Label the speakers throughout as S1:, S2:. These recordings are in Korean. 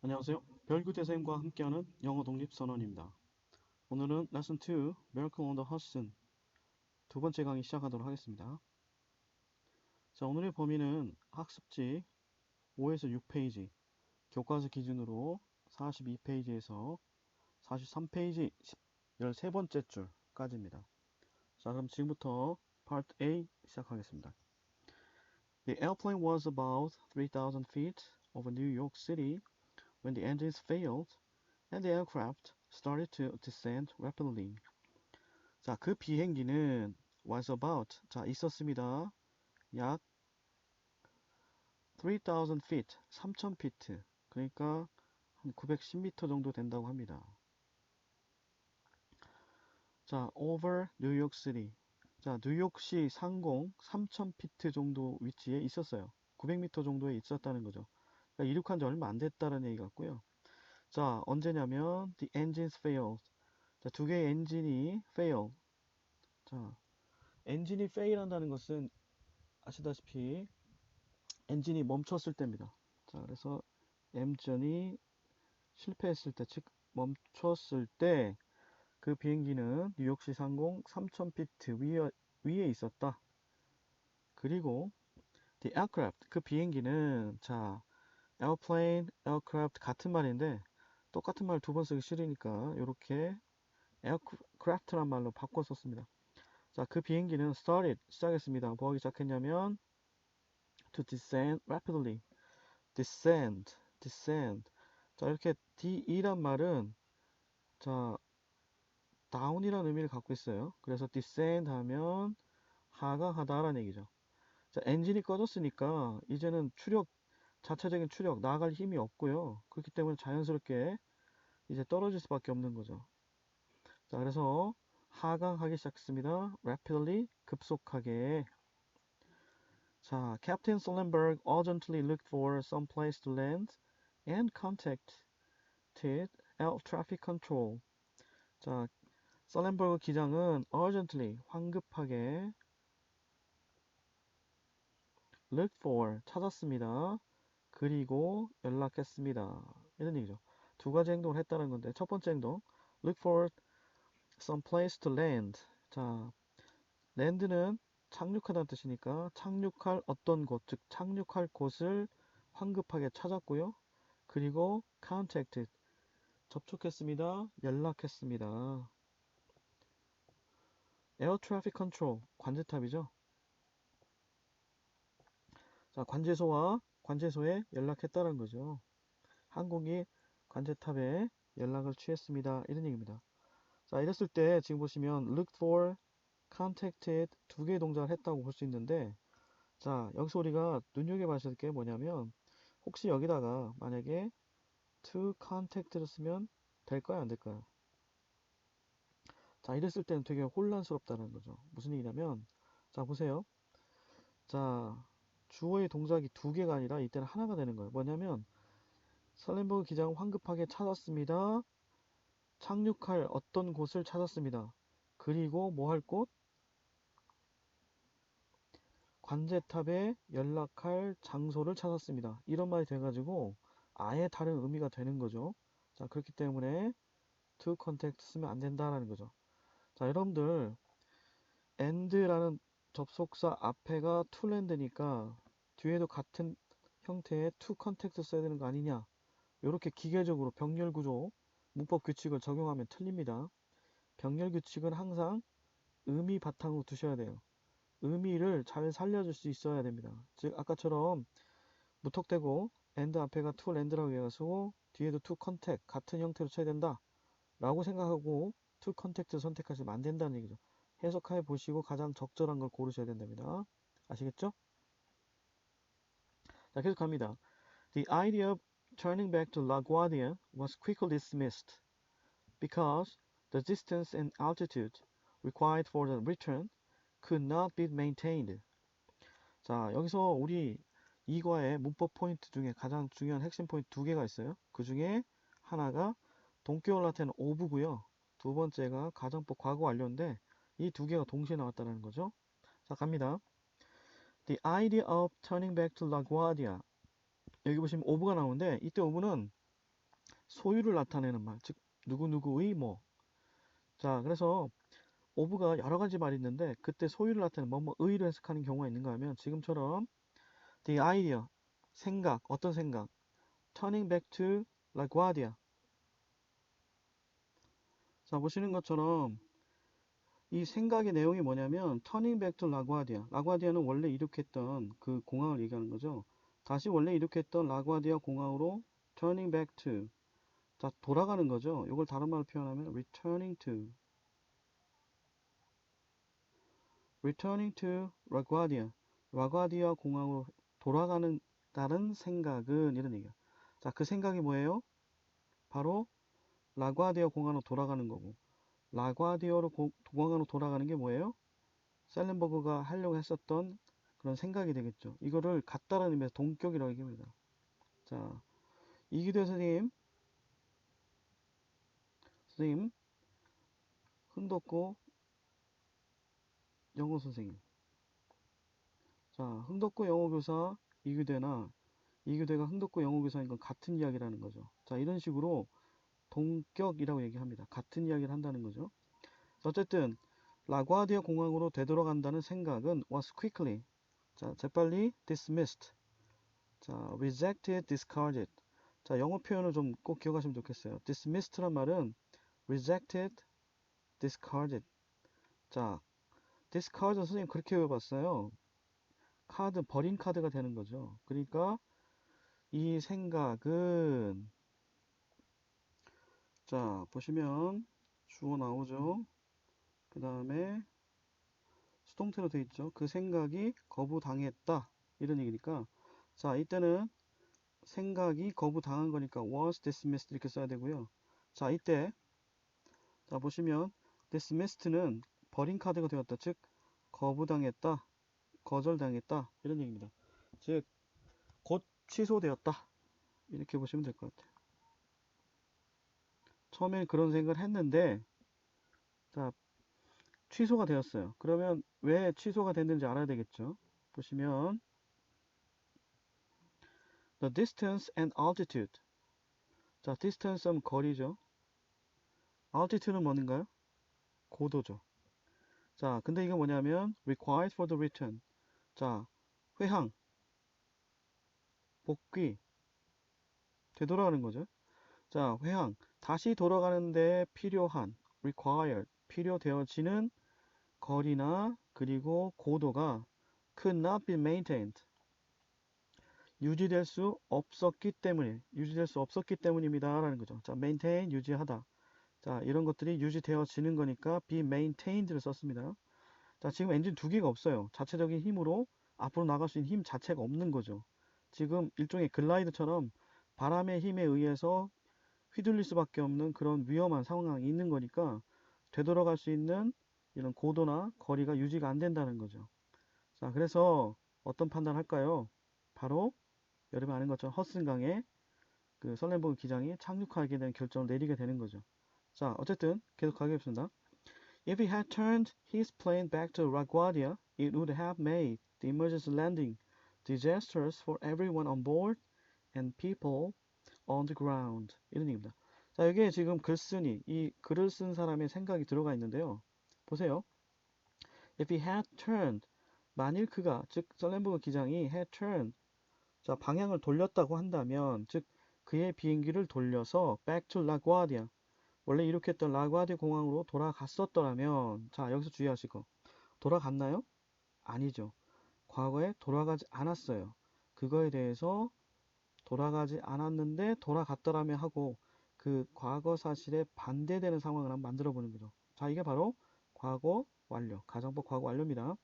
S1: 안녕하세요. 별구대생과 함께하는 영어 독립선언입니다. 오늘은 레슨 2, Miracle on the Hudson 두 번째 강의 시작하도록 하겠습니다. 자, 오늘의 범위는 학습지 5에서 6페이지, 교과서 기준으로 42페이지에서 43페이지 13번째 줄까지입니다. 자, 그럼 지금부터 Part A 시작하겠습니다. The airplane was about 3,000 feet over New York City when the engines failed and the aircraft started to descend rapidly. 자, 그 비행기는 was about, 자, 있었습니다. 약 3,000 feet, 3,000 feet. 그러니까 한 910m 정도 된다고 합니다. 자, over New York City. 자, 뉴욕시 상공 3,000 feet 정도 위치에 있었어요. 900m 정도에 있었다는 거죠. 그러니까 이륙한 지 얼마 안 됐다는 얘기 같고요. 자, 언제냐면 the engines failed. 자, 두 개의 엔진이 fail. 자, 엔진이 fail 한다는 것은 아시다시피 엔진이 멈췄을 때입니다. 자, 그래서 엔진이 실패했을 때, 즉 멈췄을 때 그 비행기는 뉴욕시 상공 3000피트 위에 있었다. 그리고 the aircraft, 그 비행기는 자, airplane, aircraft 같은 말인데 똑같은 말 두 번 쓰기 싫으니까 이렇게 aircraft란 말로 바꿔 썼습니다. 자, 그 비행기는 started, 시작했습니다. 뭐 하기 시작했냐면 to descend rapidly. descend. 자, 이렇게 de란 말은 자, down이라는 의미를 갖고 있어요. 그래서 descend 하면 하강하다라는 얘기죠. 자, 엔진이 꺼졌으니까 이제는 자체적인 추력, 나아갈 힘이 없고요. 그렇기 때문에 자연스럽게 이제 떨어질 수밖에 없는 거죠. 자, 그래서 하강하기 시작했습니다. rapidly, 급속하게. 자, Captain Sullenberg urgently looked for some place to land and contacted air traffic control. 자, 썰렌버그 기장은 urgently, 황급하게 looked for, 찾았습니다. 그리고 연락했습니다. 이런 얘기죠. 두 가지 행동을 했다는 건데 첫 번째 행동, look for some place to land. 자, land는 착륙하다는 뜻이니까 착륙할 어떤 곳, 즉 착륙할 곳을 황급하게 찾았고요. 그리고 contacted, 접촉했습니다. 연락했습니다. 에어 트래픽 컨트롤, 관제탑이죠. 자, 관제소에 연락했다는 거죠. 항공기 관제탑에 연락을 취했습니다. 이런 얘기입니다. 자, 이랬을 때 지금 보시면 looked for, contacted 두 개의 동작을 했다고 볼 수 있는데, 자, 여기서 우리가 눈여겨봐야 할 게 뭐냐면 혹시 여기다가 만약에 to contact를 쓰면 될까요? 안 될까요? 자, 이랬을 때는 되게 혼란스럽다는 거죠. 무슨 얘기냐면, 자, 보세요. 자, 주어의 동작이 두 개가 아니라 이때는 하나가 되는 거예요. 뭐냐면 설렌버그 기장은 황급하게 찾았습니다. 착륙할 어떤 곳을 찾았습니다. 그리고 뭐 할 곳? 관제탑에 연락할 장소를 찾았습니다. 이런 말이 돼가지고 아예 다른 의미가 되는 거죠. 자, 그렇기 때문에 to contact 쓰면 안 된다라는 거죠. 자, 여러분들 and라는 접속사 앞에가 to land니까 뒤에도 같은 형태의 to contact 써야 되는 거 아니냐? 이렇게 기계적으로 병렬 구조, 문법 규칙을 적용하면 틀립니다. 병렬 규칙은 항상 의미 바탕으로 두셔야 돼요. 의미를 잘 살려줄 수 있어야 됩니다. 즉 아까처럼 무턱대고 and 앞에가 to land라고 해가지고 뒤에도 to contact 같은 형태로 쳐야 된다 라고 생각하고 to contact 선택하시면 안 된다는 얘기죠. 해석해 보시고 가장 적절한 걸 고르셔야 된답니다. 아시겠죠? 자, 계속 갑니다. The idea of turning back to LaGuardia was quickly dismissed because the distance and altitude required for the return could not be maintained. 자, 여기서 우리 이과의 문법 포인트 중에 가장 중요한 핵심 포인트 두 개가 있어요. 그 중에 하나가 동격을 나타내는 오브고요. 두 번째가 가정법 과거 완료인데 이 두 개가 동시에 나왔다는 거죠. 자, 갑니다. The idea of turning back to LaGuardia. 여기 보시면 오브가 나오는데 이때 오브는 소유를 나타내는 말, 즉 누구누구의 뭐. 자, 그래서 of가 여러 가지 말이 있는데 그때 소유를 나타내는 뭐의로 해석하는 경우가 있는가 하면 지금처럼 the idea, 생각, 어떤 생각, turning back to LaGuardia. 자, 보시는 것처럼 이 생각의 내용이 뭐냐면 turning back to LaGuardia. 라과디아는 원래 이륙했던 그 공항을 얘기하는 거죠. 다시 원래 이륙했던 라과디아 공항으로 turning back to. 자, 돌아가는 거죠. 이걸 다른 말로 표현하면 returning to LaGuardia. 라과디아 공항으로 돌아가는 다른 생각은 이런 얘기야. 자, 그 생각이 뭐예요? 바로 라과디아 공항으로 돌아가는 거고. 라과디아로 공항으로 돌아가는 게 뭐예요? 셀렌버그가 하려고 했었던 그런 생각이 되겠죠. 이거를 같다라는 의미에서 동격이라고 얘기합니다. 자, 이기도 선생님, 흥덕고 영어 선생님. 자, 흥덕고 영어 교사 이규대나 이규대가 흥덕고 영어 교사인 건 같은 이야기라는 거죠. 자, 이런 식으로 동격이라고 얘기합니다. 같은 이야기를 한다는 거죠. 어쨌든 라과디아 공항으로 되돌아간다는 생각은 was quickly, 자, 재빨리 dismissed, 자, rejected, discarded. 자, 영어 표현을 좀 꼭 기억하시면 좋겠어요. dismissed란 말은 rejected, discarded. 자, discard 선생님 그렇게 외워봤어요. 카드, 버린 카드가 되는 거죠. 그러니까 이 생각은, 자, 보시면 주어 나오죠. 그 다음에 수동태로 돼 있죠. 그 생각이 거부당했다. 이런 얘기니까, 자, 이때는 생각이 거부당한 거니까 was dismissed 이렇게 써야 되고요. 자, 이때 자, 보시면 dismissed는 버린 카드가 되었다. 즉 거부당했다, 거절당했다 이런 얘기입니다. 즉 곧 취소되었다 이렇게 보시면 될 것 같아요. 처음엔 그런 생각을 했는데 자, 취소가 되었어요. 그러면 왜 취소가 됐는지 알아야 되겠죠. 보시면 the distance and altitude. 자, distance 하면 거리죠. altitude는 뭔가요? 고도죠. 자, 근데 이게 뭐냐면 required for the return. 자, 회항, 복귀, 되돌아가는 거죠. 자, 회항, 다시 돌아가는데 필요한 required, 필요되어지는 거리나 그리고 고도가 could not be maintained, 유지될 수 없었기 때문입니다 라는 거죠. 자, maintain, 유지하다. 자, 이런 것들이 유지되어지는 거니까 be maintained를 썼습니다. 자, 지금 엔진 두 개가 없어요. 자체적인 힘으로 앞으로 나갈 수 있는 힘 자체가 없는 거죠. 지금 일종의 글라이드처럼 바람의 힘에 의해서 휘둘릴 수밖에 없는 그런 위험한 상황이 있는 거니까 되돌아갈 수 있는 이런 고도나 거리가 유지가 안 된다는 거죠. 자, 그래서 어떤 판단을 할까요? 바로 여러분 아는 것처럼 허슨강에 그 설렌버그 기장이 착륙하게 되는 결정을 내리게 되는 거죠. 자, 어쨌든 계속 가겠습니다. If he had turned his plane back to LaGuardia, it would have made the emergency landing disastrous for everyone on board and people on the ground. 이런 얘기입니다. 자, 여기에 지금 글쓴이, 이 글을 쓴 사람의 생각이 들어가 있는데요. 보세요. If he had turned, 만일 그가, 즉 설렌버그 기장이 had turned, 자, 방향을 돌렸다고 한다면, 즉 그의 비행기를 돌려서 back to LaGuardia, 원래 이륙했던 라과디 공항으로 돌아갔었더라면, 자, 여기서 주의하실 거. 돌아갔나요? 아니죠. 과거에 돌아가지 않았어요. 그거에 대해서 돌아가지 않았는데 돌아갔더라면 하고 그 과거 사실에 반대되는 상황을 한번 만들어 보는 거죠. 자, 이게 바로 과거 완료, 가정법 과거 완료입니다.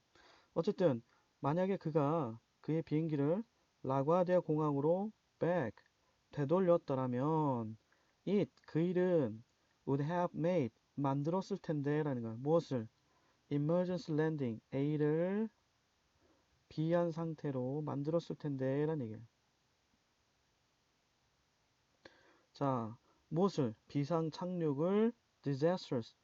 S1: 어쨌든 만약에 그가 그의 비행기를 라과디아 공항으로 back, 되돌렸더라면 그 일은 would have made, 만들었을 텐데 라는 거야. 무엇을? emergency landing, A를 비한 상태로 만들었을 텐데 라는 얘기예요. 자, 무엇을? 비상 착륙을 disastrous,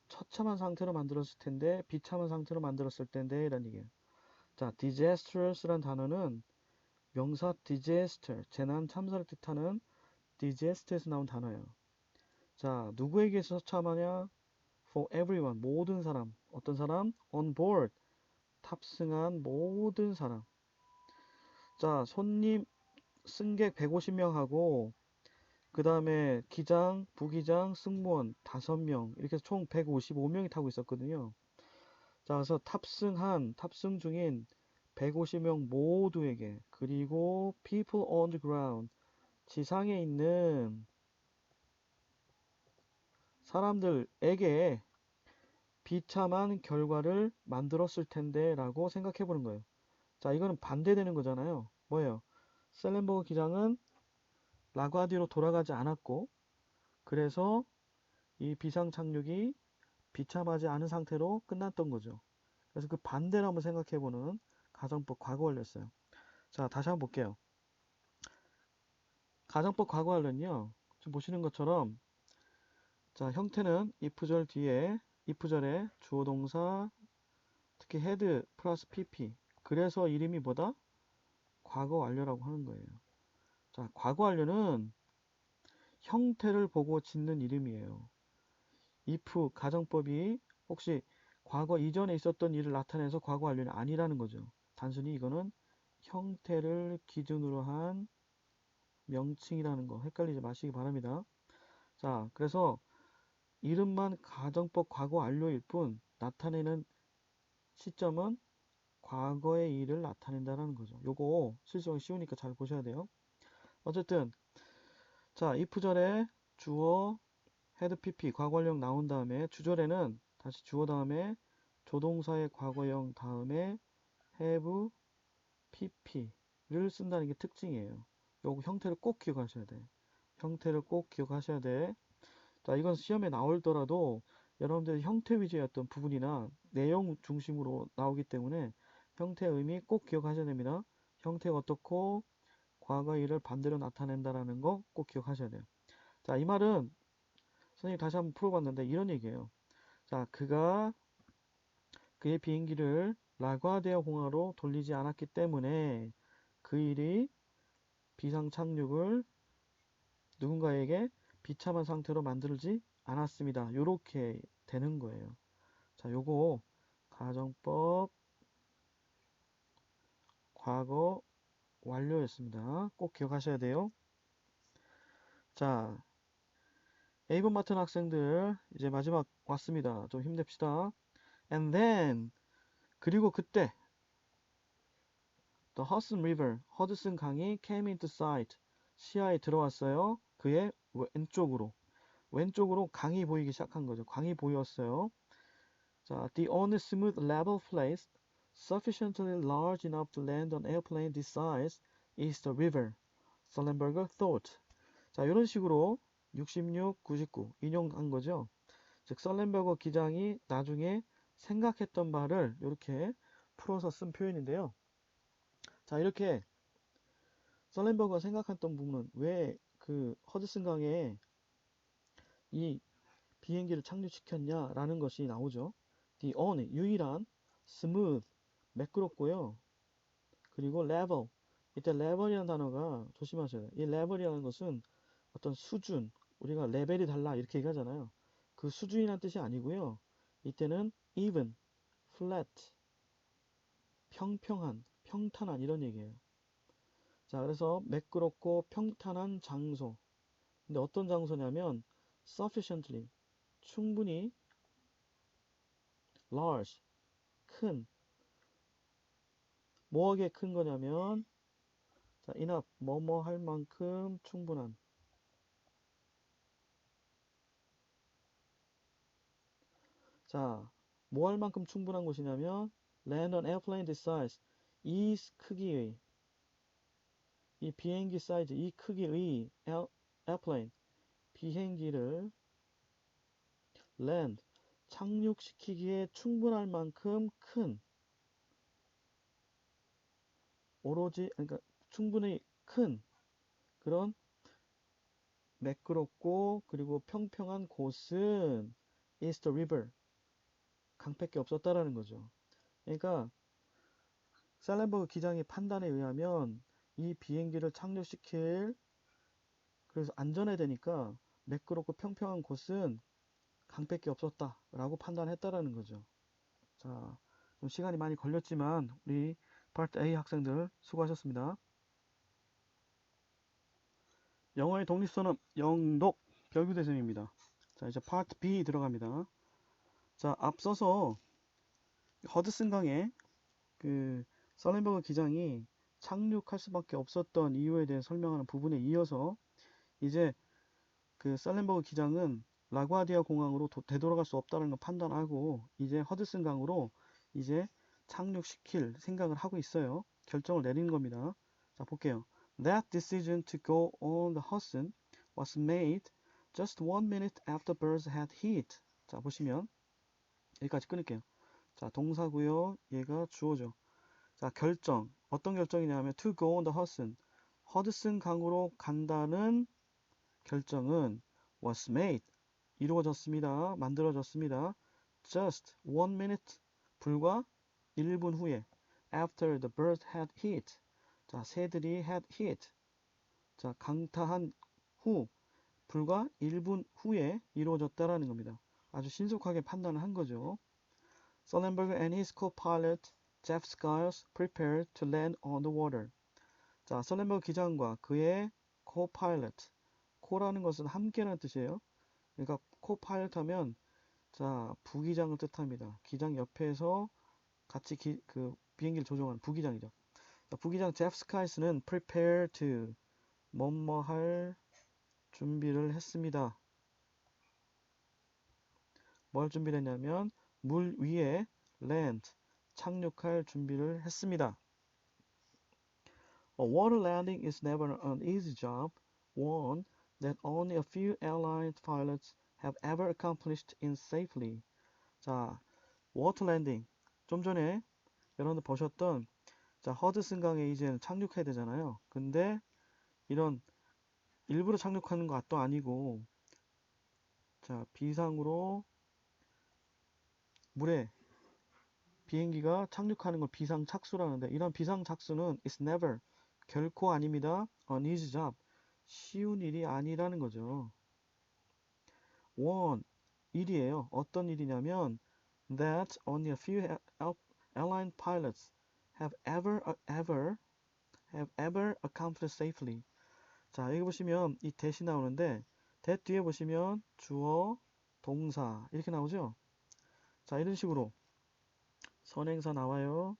S1: 처참한 상태로 만들었을 텐데, 비참한 상태로 만들었을 텐데 라는 얘기예요. 자, disastrous란 단어는 명사 disaster, 재난 참사를 뜻하는 digest에서 나온 단어예요. 자, 누구에게 처참하냐? For everyone, 모든 사람. 어떤 사람? On board, 탑승한 모든 사람. 자, 손님, 승객 150명하고 그 다음에 기장, 부기장, 승무원 5명 이렇게 해서 총 155명이 타고 있었거든요. 자, 그래서 탑승 중인 150명 모두에게, 그리고 people on the ground, 지상에 있는 사람들에게 비참한 결과를 만들었을 텐데 라고 생각해 보는 거예요. 자, 이거는 반대되는 거잖아요. 뭐예요? 셀렌버그 기장은 라과디로 돌아가지 않았고, 그래서 이 비상 착륙이 비참하지 않은 상태로 끝났던 거죠. 그래서 그 반대를 한번 생각해 보는 가정법 과거 완료였어요. 자, 다시 한번 볼게요. 가정법 과거 완료는요, 지금 보시는 것처럼, 자, 형태는 if절 뒤에, if절에 주어 동사, 특히 head 플러스 pp. 그래서 이름이 뭐다? 과거 완료라고 하는 거예요. 자, 과거 완료는 형태를 보고 짓는 이름이에요. if 가정법이 혹시 과거 이전에 있었던 일을 나타내서 과거 완료는 아니라는 거죠. 단순히 이거는 형태를 기준으로 한 명칭이라는 거 헷갈리지 마시기 바랍니다. 자, 그래서 이름만 가정법 과거 완료일 뿐 나타내는 시점은 과거의 일을 나타낸다는 거죠. 요거 실수하기 쉬우니까 잘 보셔야 돼요. 어쨌든 자, if절에 주어 헤드 pp 과거형 나온 다음에 주절에는 다시 주어 다음에 조동사의 과거형 다음에 have pp를 쓴다는 게 특징이에요. 요거 형태를 꼭 기억하셔야 돼. 형태를 꼭 기억하셔야 돼. 자, 이건 시험에 나올더라도 여러분들 형태 위주의 어떤 부분이나 내용 중심으로 나오기 때문에 형태의 의미 꼭 기억하셔야 됩니다. 형태가 어떻고 과거 일을 반대로 나타낸다라는 거 꼭 기억하셔야 돼요. 자, 이 말은 선생님 다시 한번 풀어봤는데 이런 얘기예요. 자, 그가 그의 비행기를 라과디아 공항으로 돌리지 않았기 때문에 그 일이 비상 착륙을 누군가에게 비참한 상태로 만들지 않았습니다. 요렇게 되는 거예요. 자, 요거 가정법 과거 완료였습니다. 꼭 기억하셔야 돼요. 자, A번 맡은 학생들 이제 마지막 왔습니다. 좀 힘냅시다. And then 그리고 그때 The Hudson River, 허드슨 강이 came into sight, 시야에 들어왔어요. 그의 왼쪽으로 강이 보이기 시작한 거죠. 강이 보였어요. 자, the only smooth level place sufficiently large enough to land an airplane this size is the river, Sullenberger thought. 자, 이런 식으로 66, 99 인용한 거죠. 즉, 썰렌버거 기장이 나중에 생각했던 바를 이렇게 풀어서 쓴 표현인데요. 자, 이렇게 썰렌버거가 생각했던 부분은 왜 그 허드슨 강에 이 비행기를 착륙시켰냐라는 것이 나오죠. The only, 유일한, smooth, 매끄럽고요. 그리고 level, 이때 level이라는 단어가 조심하셔야 돼요. 이 level이라는 것은 어떤 수준, 우리가 레벨이 달라 이렇게 얘기하잖아요. 그 수준이란 뜻이 아니고요. 이때는 even, flat, 평평한, 평탄한 이런 얘기예요. 자, 그래서 매끄럽고 평탄한 장소. 근데 어떤 장소냐면 sufficiently, 충분히 large, 큰. 뭐하게 큰 거냐면 자, enough, 뭐뭐 할 만큼 충분한. 자, 뭐 할 만큼 충분한 곳이냐면 land an airplane this size, 이 크기의, 이 비행기 사이즈, 이 크기의 airplane, 비행기를 land, 착륙시키기에 충분할 만큼 큰, 오로지, 그러니까 충분히 큰 그런 매끄럽고 그리고 평평한 곳은 is the river, 강밖에 없었다라는 거죠. 그러니까 셀렌버그 기장의 판단에 의하면 이 비행기를 착륙시킬 그래서 안전해되니까 매끄럽고 평평한 곳은 강밖에 없었다라고 판단했다라는 거죠. 자, 좀 시간이 많이 걸렸지만 우리 파트 A 학생들 수고하셨습니다. 영어의 독립선언 영독 별규대생입니다. 자, 이제 파트 B 들어갑니다. 자, 앞서서 허드슨 강에 그 설렌버그 기장이 착륙할 수밖에 없었던 이유에 대해 설명하는 부분에 이어서 이제 그 설렌버그 기장은 라과디아 공항으로 되돌아갈 수 없다는 걸 판단하고 이제 허드슨 강으로 이제 착륙시킬 생각을 하고 있어요. 결정을 내리는 겁니다. 자, 볼게요. That decision to go on the Hudson was made just 1 minute after birds had hit. 자, 보시면 여기까지 끊을게요. 자, 동사고요. 얘가 주어죠. 자, 결정. 어떤 결정이냐면 to go on the Hudson. 허드슨 강으로 간다는 결정은 was made. 이루어졌습니다. 만들어졌습니다. just 1 minute. 불과 1분 후에 after the birds had hit. 자, 새들이 had hit. 자, 강타한 후 불과 1분 후에 이루어졌다라는 겁니다. 아주 신속하게 판단을 한 거죠. Sullenberger and his co-pilot Jeff Skiles prepared to land on the water. 자, 설렌버그 기장과 그의 co-pilot. co라는 것은 함께라는 뜻이에요. 그러니까 co-pilot 하면 자, 부기장을 뜻합니다. 기장 옆에서 같이 그 비행기를 조종하는 부기장이죠. 자, 부기장 제프 스카이스는 prepare to 뭐뭐 할 준비를 했습니다. 뭘 준비를 했냐면 물 위에 land 착륙할 준비를 했습니다. A water landing is never an easy job, one that only a few airline pilots have ever accomplished in safely. 자, 워터 랜딩. 좀 전에 여러분들 보셨던 자, 허드슨 강에 이제 착륙해야 되잖아요. 근데 이런 일부러 착륙하는 것도 아니고 자, 비상으로 물에 비행기가 착륙하는 걸 비상 착수라는데 이런 비상 착수는 is never 결코 아닙니다. an easy job 쉬운 일이 아니라는 거죠. one 일이에요. 어떤 일이냐면 that only a few airline pilots have ever accomplished safely. 자, 여기 보시면 이 that이 나오는데 that 뒤에 보시면 주어, 동사 이렇게 나오죠. 자, 이런 식으로 선행사 나와요.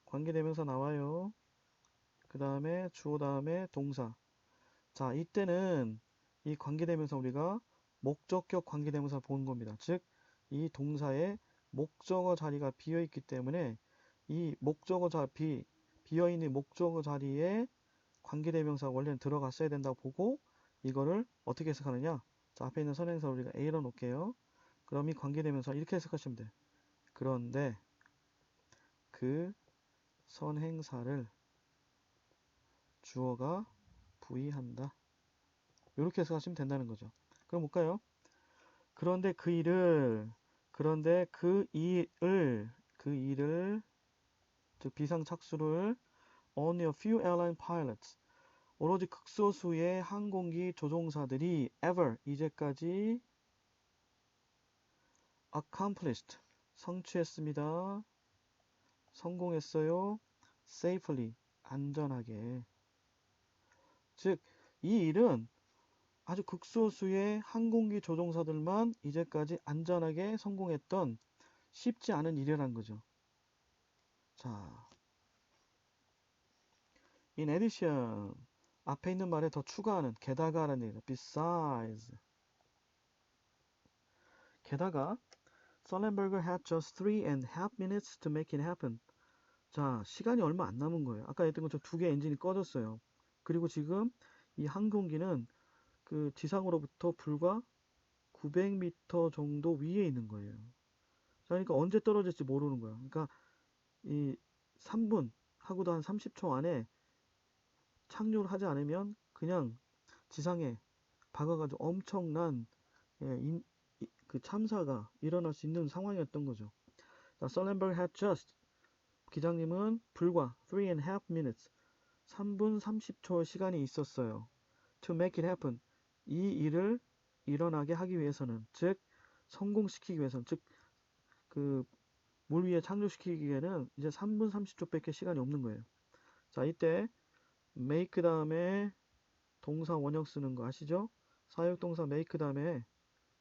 S1: 관계대명사 나와요. 그 다음에 주어 다음에 동사. 자, 이때는 이 관계대명사 우리가 목적격 관계대명사 보는 겁니다. 즉, 이 동사의 목적어 자리가 비어있기 때문에 이 목적어 비어있는 목적어 자리에 관계대명사가 원래는 들어갔어야 된다고 보고 이거를 어떻게 해석하느냐. 자, 앞에 있는 선행사 우리가 A로 놓을게요. 그럼 이 관계대명사 이렇게 해석하시면 돼요. 그런데 그 선행사를 주어가 부의한다. 이렇게 해석하시면 된다는 거죠. 그럼 볼까요? 그런데 그 일을 즉 비상착수를 only a few airline pilots 오로지 극소수의 항공기 조종사들이 ever 이제까지 accomplished 성취했습니다. 성공했어요. safely 안전하게. 즉 이 일은 아주 극소수의 항공기 조종사들만 이제까지 안전하게 성공했던 쉽지 않은 일이라는 거죠. 자, in addition 앞에 있는 말에 더 추가하는 게다가라는 얘기죠. besides 게다가 Sullenberger had just 3.5 minutes to make it happen. 자, 시간이 얼마 안 남은 거예요. 아까 했던 것처럼 두 개 엔진이 꺼졌어요. 그리고 지금 이 항공기는 그 지상으로부터 불과 900m 정도 위에 있는 거예요. 자, 그러니까 언제 떨어질지 모르는 거야. 그러니까 이 3분 하고도 한 30초 안에 착륙을 하지 않으면 그냥 지상에 박아가지고 엄청난 그 참사가 일어날 수 있는 상황이었던 거죠. 자, Sullenberger had just 기장님은 불과 3.5 minutes 3분 30초 시간이 있었어요. To make it happen. 이 일을 일어나게 하기 위해서는, 즉 성공시키기 위해서는, 즉 그 물 위에 착륙시키기에는 이제 3분 30초밖에 시간이 없는 거예요. 자, 이때 make 다음에 동사 원형 쓰는 거 아시죠? 사역동사 make 다음에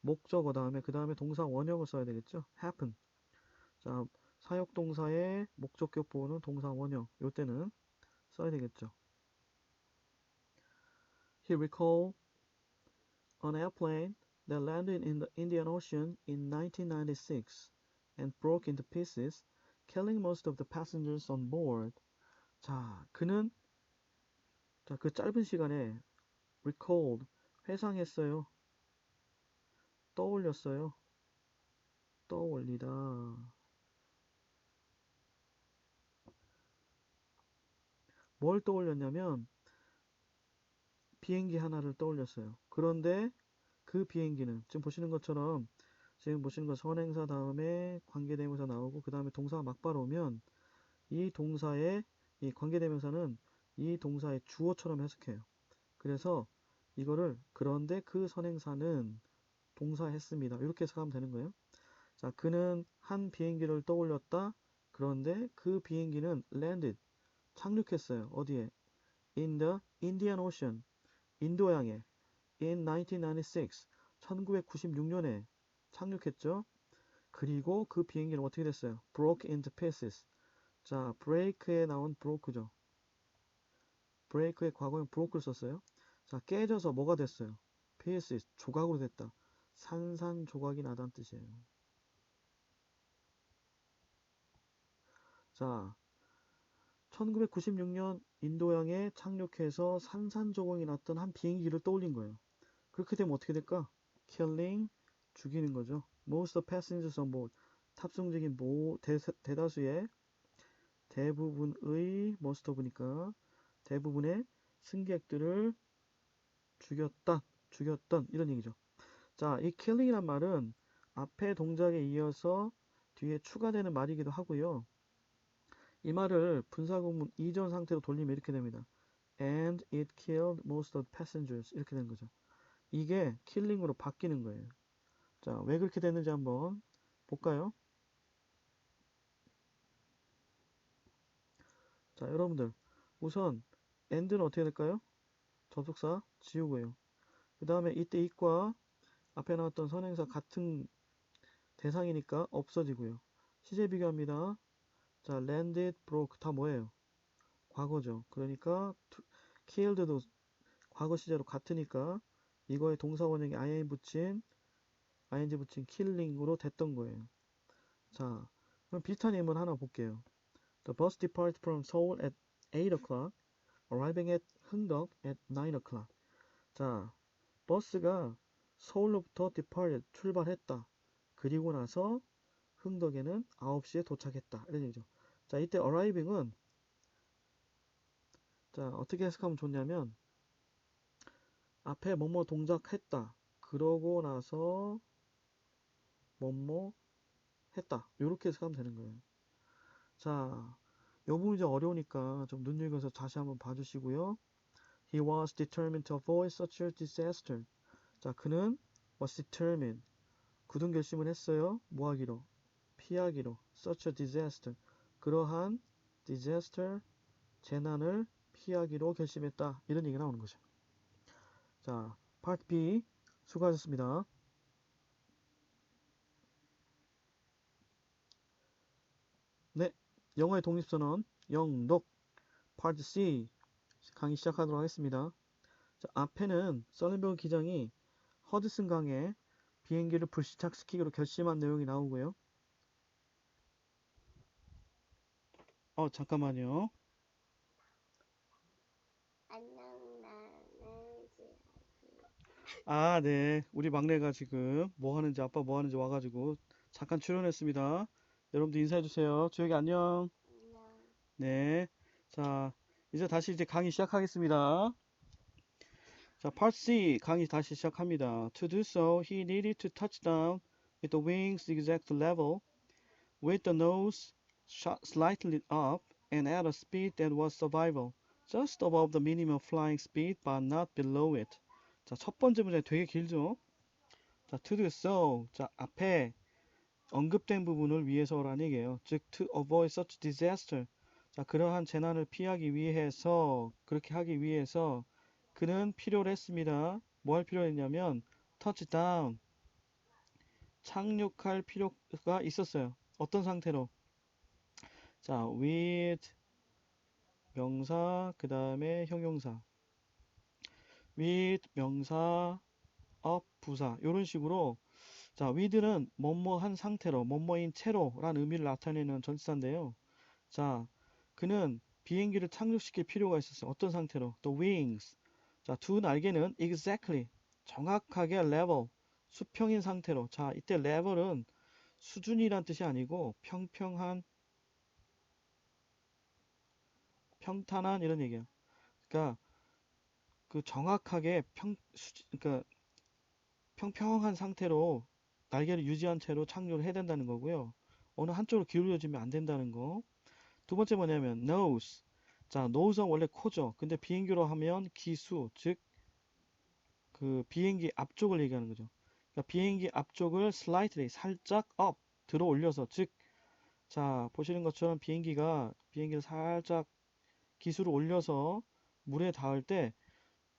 S1: 목적어 다음에 그 다음에 동사 원형을 써야 되겠죠? happen. 자, 사역동사의 목적격 보호는 동사 원형. 요때는 써야 되겠죠. He recalled an airplane that landed in the Indian Ocean in 1996 and broke into pieces, killing most of the passengers on board. 자, 그는 그 짧은 시간에 recalled, 회상했어요. 떠올렸어요. 떠올리다. 뭘 떠올렸냐면 비행기 하나를 떠올렸어요. 그런데 그 비행기는 지금 보시는 것처럼 지금 보시는 거 선행사 다음에 관계대명사 나오고 그 다음에 동사가 막바로 오면 이 동사의 이 관계대명사는 이 동사의 주어처럼 해석해요. 그래서 이거를 그런데 그 선행사는 동사했습니다. 이렇게 해석하면 되는 거예요. 자, 그는 한 비행기를 떠올렸다. 그런데 그 비행기는 landed, 착륙했어요. 어디에? In the Indian Ocean, 인도양에. In 1996, 1996년에 착륙했죠. 그리고 그 비행기는 어떻게 됐어요? Broke into pieces. 자, break에 나온 broke죠. break의 과거형 broke를 썼어요. 자, 깨져서 뭐가 됐어요? pieces, 조각으로 됐다. 산산조각이 나다는 뜻이에요. 자, 1996년 인도양에 착륙해서 산산조각이 났던 한 비행기를 떠올린 거예요. 그렇게 되면 어떻게 될까? killing, 죽이는 거죠. most of passengers on board, 탑승객인 대다수의 대부분의 most of니까 대부분의 승객들을 죽였던 이런 얘기죠. 자, 이 killing이란 말은 앞에 동작에 이어서 뒤에 추가되는 말이기도 하고요. 이 말을 분사구문 이전 상태로 돌리면 이렇게 됩니다. And it killed most of the passengers. 이렇게 된 거죠. 이게 killing으로 바뀌는 거예요. 자, 왜 그렇게 됐는지 한번 볼까요? 자, 여러분들 우선 and는 어떻게 될까요? 접속사 지우고요. 그 다음에 이때 it과 앞에 나왔던 선행사 같은 대상이니까 없어지고요. 시제 비교합니다. 자, landed, broke 다 뭐예요? 과거죠. 그러니까 killed도 과거 시제로 같으니까 이거에 동사 원형에 ing 붙인 killing으로 됐던 거예요. 자, 그럼 비슷한 예문 하나 볼게요. The bus departed from Seoul at 8 o'clock, arriving at 흥덕 at 9 o'clock. 자, 버스가 서울로부터 departed, 출발했다. 그리고 나서 흥덕에는 9시에 도착했다. 이런 얘기죠. 자, 이때 arriving은 자, 어떻게 해석하면 좋냐면 앞에 뭐뭐 동작했다. 그러고 나서 뭐뭐 했다. 이렇게 해석하면 되는 거예요. 자, 이 부분이 좀 어려우니까 좀 눈여겨서 다시 한번 봐주시고요. He was determined to avoid such a disaster. 자, 그는 was determined. 굳은 결심을 했어요. 뭐 하기로? 피하기로. Such a disaster. 그러한 disaster, 재난을 피하기로 결심했다. 이런 얘기가 나오는 거죠. 자, 파트 B 수고하셨습니다. 네, 영어의 독립선언 영독 파트 C 강의 시작하도록 하겠습니다. 자, 앞에는 썰린버그 기장이 허드슨 강에 비행기를 불시착시키기로 결심한 내용이 나오고요. 잠깐만요. 아, 네. 우리 막내가 지금 뭐 하는지 아빠 뭐 하는지 와가지고 잠깐 출연했습니다. 여러분도 인사해주세요. 주혁이 안녕. 네. 자, 이제 강의 시작하겠습니다. 자, Part C 강의 다시 시작합니다. To do so, he needed to touch down with the wings exact level, with the nose shot slightly up, and at a speed that was survival. just above the minimum flying speed but not below it. 자, 첫 번째 문제 되게 길죠? 자, to do so. 자, 앞에 언급된 부분을 위해서라는 얘기예요. 즉, to avoid such disaster. 자, 그러한 재난을 피하기 위해서, 그렇게 하기 위해서 그는 필요로 했습니다. 뭐 할 필요했냐면 touchdown. 착륙할 필요가 있었어요. 어떤 상태로? 자, with 명사, 그 다음에 형용사. with 명사, of 부사. 이런 식으로 자, with는 뭐뭐한 상태로, 뭐뭐인 채로 라는 의미를 나타내는 전치사인데요. 자, 그는 비행기를 착륙시킬 필요가 있었어요. 어떤 상태로? The wings. 자, 두 날개는 exactly. 정확하게 level. 수평인 상태로. 자, 이때 level은 수준이란 뜻이 아니고 평평한, 평탄한 이런 얘기예요. 그러니까 그 정확하게 그러니까 평평한 상태로 날개를 유지한 채로 착륙을 해야 된다는 거고요. 어느 한쪽으로 기울여지면 안 된다는 거. 두 번째 뭐냐면 nose. 자, nose는 원래 코죠. 근데 비행기로 하면 기수, 즉 그 비행기 앞쪽을 얘기하는 거죠. 그러니까 비행기 앞쪽을 slightly 살짝 up 들어 올려서 즉 자, 보시는 것처럼 비행기를 살짝 기수를 올려서 물에 닿을 때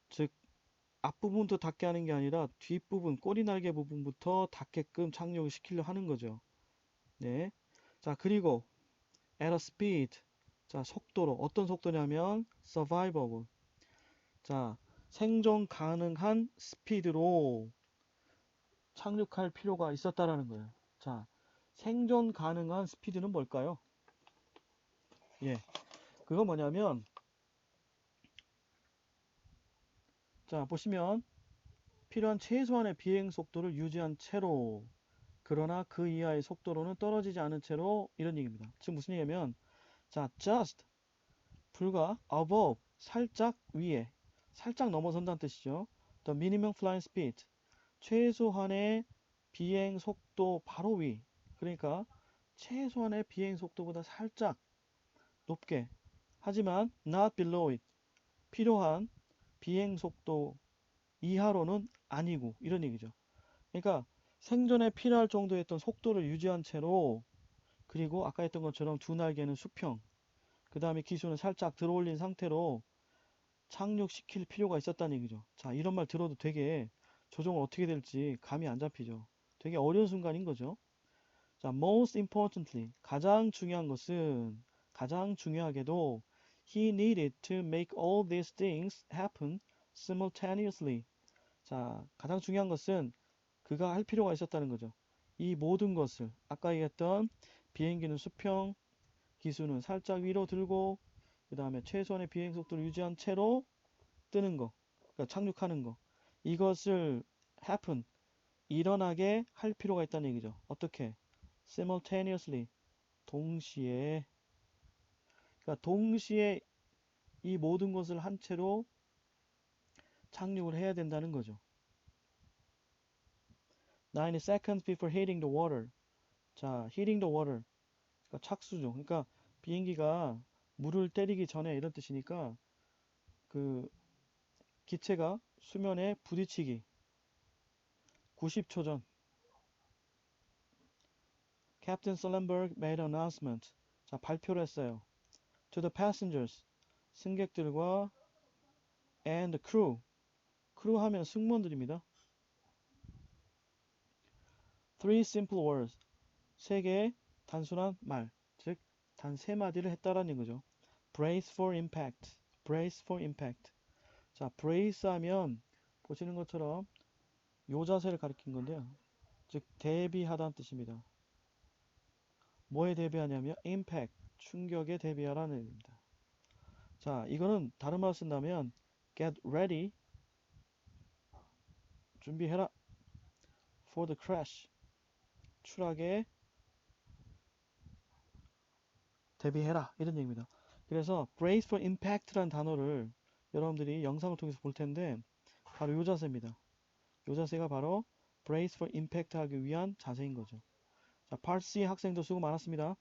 S1: 즉 앞부분부터 닿게 하는 게 아니라 뒷부분, 꼬리 날개 부분부터 닿게끔 착륙을 시키려 하는 거죠. 네. 자, 그리고 at a speed. 자, 속도로. 어떤 속도냐면 survivable. 자, 생존 가능한 스피드로 착륙할 필요가 있었다라는 거예요. 자, 생존 가능한 스피드는 뭘까요? 예. 그거 뭐냐면 자, 보시면 필요한 최소한의 비행 속도를 유지한 채로 그러나 그 이하의 속도로는 떨어지지 않은 채로 이런 얘기입니다. 지금 무슨 얘기냐면 자, just 불과 above 살짝 위에 살짝 넘어선다는 뜻이죠. The minimum flying speed 최소한의 비행 속도 바로 위 그러니까 최소한의 비행 속도보다 살짝 높게 하지만 not below it 필요한 비행 속도 이하로는 아니고 이런 얘기죠. 그러니까 생존에 필요할 정도의 어떤 속도를 유지한 채로 그리고 아까 했던 것처럼 두 날개는 수평 그 다음에 기수는 살짝 들어올린 상태로 착륙시킬 필요가 있었다는 얘기죠. 자, 이런 말 들어도 되게 조정을 어떻게 될지 감이 안 잡히죠. 되게 어려운 순간인 거죠. 자, most importantly 가장 중요한 것은 가장 중요하게도 he needed to make all these things happen simultaneously. 자, 가장 중요한 것은 그가 할 필요가 있었다는 거죠. 이 모든 것을 아까 얘기했던 비행기는 수평, 기수는 살짝 위로 들고 그 다음에 최소한의 비행 속도를 유지한 채로 뜨는 거, 그러니까 착륙하는 거. 이것을 happen, 일어나게 할 필요가 있다는 얘기죠. 어떻게? simultaneously, 동시에. 그러니까 동시에 이 모든 것을 한 채로 착륙을 해야 된다는 거죠. 90 seconds before hitting the water. 자, hitting the water. 그러니까 착수죠. 그러니까 비행기가 물을 때리기 전에 이런 뜻이니까 그 기체가 수면에 부딪히기 90초 전. Captain Sullenberg made an announcement. 자, 발표를 했어요. To the passengers. 승객들과 and the crew. crew 하면 승무원들입니다. Three simple words. 세 개의 단순한 말. 즉, 단 세 마디를 했다라는 거죠. Brace for impact. Brace for impact. 자, brace 하면 보시는 것처럼 요 자세를 가리킨 건데요. 즉, 대비하다는 뜻입니다. 뭐에 대비하냐면 impact, 충격에 대비하라는 얘기입니다. 자, 이거는 다른 말로 쓴다면 get ready, 준비해라. for the crash, 추락에 대비해라. 이런 얘기입니다. 그래서 brace for impact라는 단어를 여러분들이 영상을 통해서 볼 텐데 바로 이 자세입니다. 이 자세가 바로 brace for impact 하기 위한 자세인 거죠. 자, Part C 학생들 수고 많았습니다.